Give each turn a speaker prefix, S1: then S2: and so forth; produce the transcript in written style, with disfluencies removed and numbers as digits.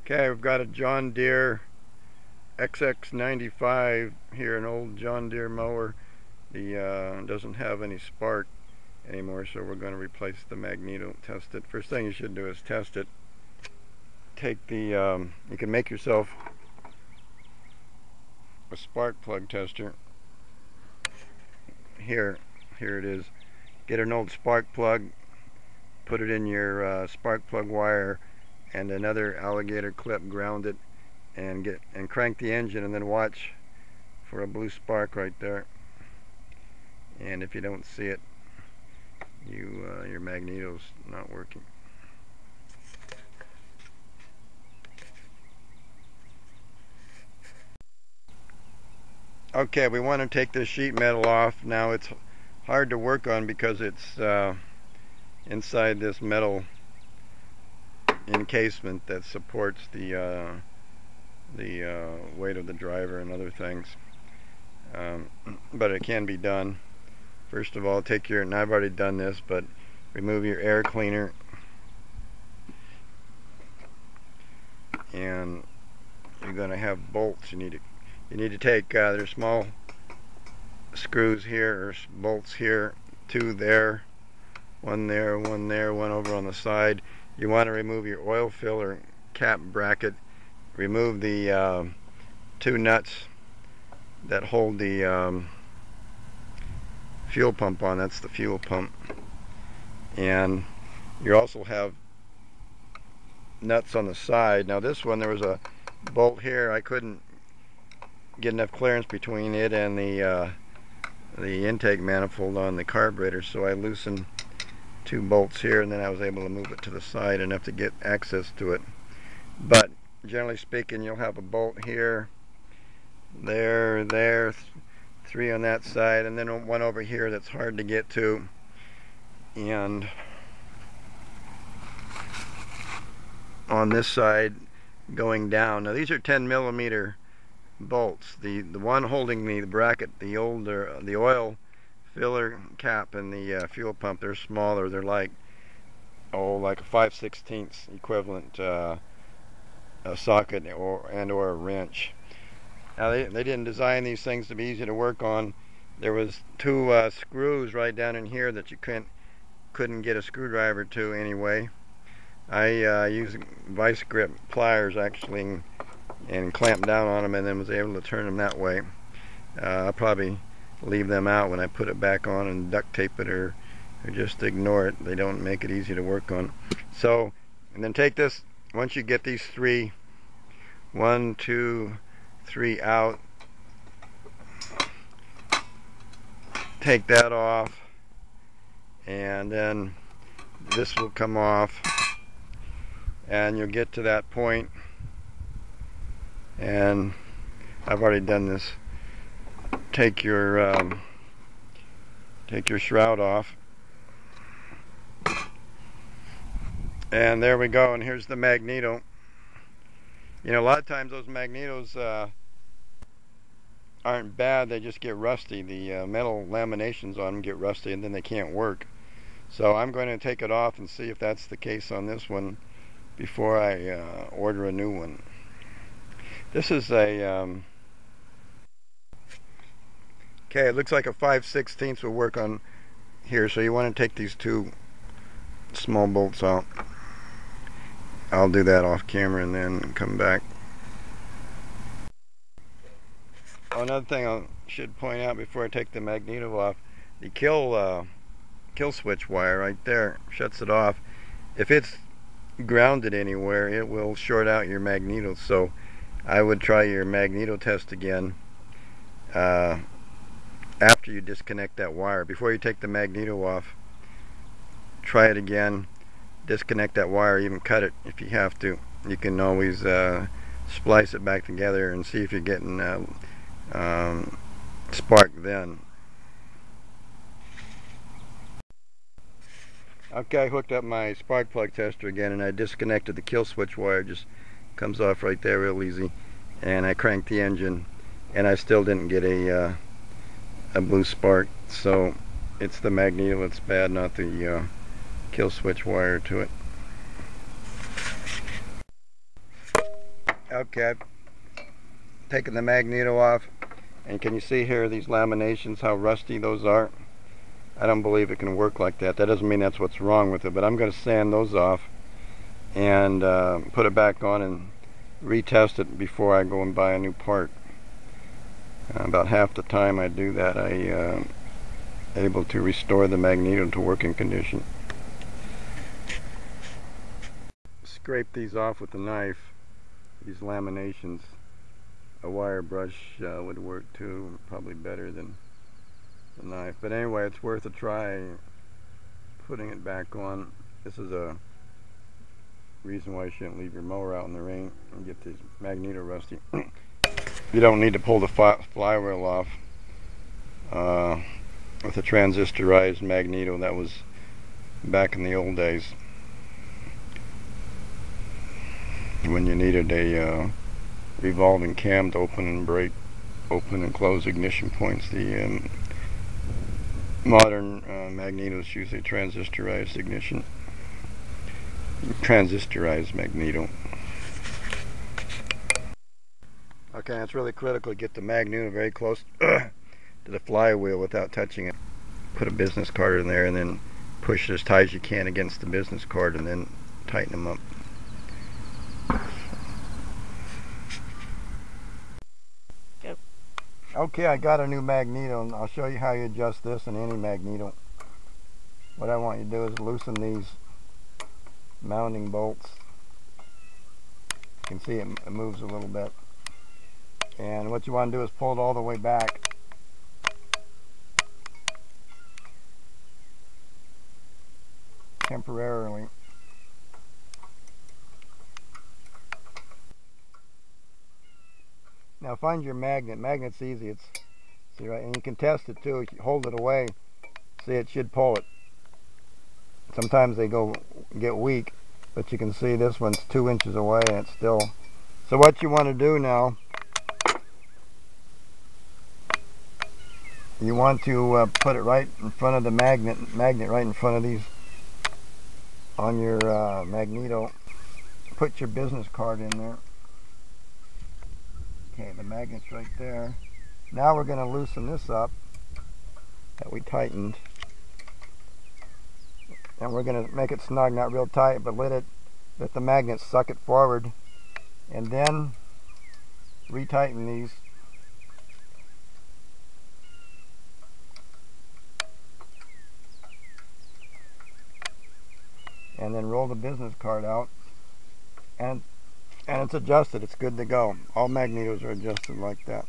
S1: Okay, we've got a John Deere SX 95 here, an old John Deere mower. The doesn't have any spark anymore, so we're going to replace the Magneto. Test it. First thing you should do is test it. Take the you can make yourself a spark plug tester. Here it is. Get an old spark plug, put it in your spark plug wire and another alligator clip, ground it, and crank the engine, and then watch for a blue spark right there. And if you don't see it, your magneto's not working. Okay, we want to take this sheet metal off. Now it's hard to work on because it's inside this metal encasement that supports the weight of the driver and other things, but it can be done. First of all, take your, and I've already done this, but remove your air cleaner, and you're going to have bolts. You need to take there's small screws here, or bolts here, two there, one there, one there, one over on the side. You want to remove your oil filler cap bracket. Remove the two nuts that hold the fuel pump on. That's the fuel pump. And you also have nuts on the side. Now this one, there was a bolt here. I couldn't get enough clearance between it and the intake manifold on the carburetor, so I loosened two bolts here, and then I was able to move it to the side enough to get access to it. But generally speaking, you'll have a bolt here, there, three on that side, and then one over here that's hard to get to, and on this side going down. Now these are 10mm bolts. The one holding the bracket, the oil filler cap and the fuel pump, they're smaller. They're like a 5/16 equivalent a socket or a wrench. Now they didn't design these things to be easy to work on. There was two screws right down in here that you couldn't get a screwdriver to anyway. I used vice grip pliers actually and clamped down on them, and then was able to turn them that way. I'll probably leave them out when I put it back on and duct tape it, or just ignore it. They don't make it easy to work on. So, and then take this, once you get these three, 1, 2, 3 out, take that off, and then this will come off, and you'll get to that point, and I've already done this. Take your shroud off, and there we go. And here's the Magneto. You know, a lot of times those Magnetos aren't bad, they just get rusty. The metal laminations on them get rusty, and then they can't work. So I'm going to take it off and see if that's the case on this one before I order a new one. This is a okay, it looks like a 5/16 will work on here, so you want to take these two small bolts out. I'll do that off camera and then come back. Another thing I should point out before I take the Magneto off, the kill switch wire right there shuts it off. If it's grounded anywhere, it will short out your Magneto, so I would try your Magneto test again after you disconnect that wire. Before you take the Magneto off, try it again, disconnect that wire, even cut it if you have to. You can always splice it back together and see if you're getting spark then. Okay, I hooked up my spark plug tester again, and I disconnected the kill switch wire. Just comes off right there real easy, and I cranked the engine, and I still didn't get a blue spark. So it's the Magneto that's bad, not the kill switch wire to it. Okay, I've taken the Magneto off, and can you see here these laminations, how rusty those are? I don't believe it can work like that. That doesn't mean that's what's wrong with it, but I'm going to sand those off and put it back on and retest it before I go and buy a new part. About half the time I do that, I able to restore the Magneto to working condition. Scrape these off with a knife, these laminations. A wire brush would work too, probably better than the knife. But anyway, it's worth a try putting it back on. This is a reason why you shouldn't leave your mower out in the rain and get this Magneto rusty. You don't need to pull the flywheel off with a transistorized Magneto. That was back in the old days when you needed a revolving cam to open and close ignition points. The modern Magnetos use a transistorized ignition. Transistorized Magneto. Okay, it's really critical to get the Magneto very close to the flywheel without touching it. Put a business card in there and then push it as tight as you can against the business card and then tighten them up. Okay, I got a new Magneto, and I'll show you how you adjust this in any Magneto. What I want you to do is loosen these mounting bolts. You can see it moves a little bit. And what you want to do is pull it all the way back. Temporarily. Now find your magnet. Magnet's easy. See, right, and you can test it too. If you hold it away, see, it should pull it. Sometimes they get weak, but you can see this one's 2 inches away and it's still. So what you want to do now, you want to put it right in front of the magnet right in front of these on your Magneto. Put your business card in there. Okay, the magnet's right there. Now we're going to loosen this up that we tightened. And we're going to make it snug, not real tight, but let the magnet suck it forward. And then retighten these. And then roll the business card out. And it's adjusted. It's good to go. All Magnetos are adjusted like that.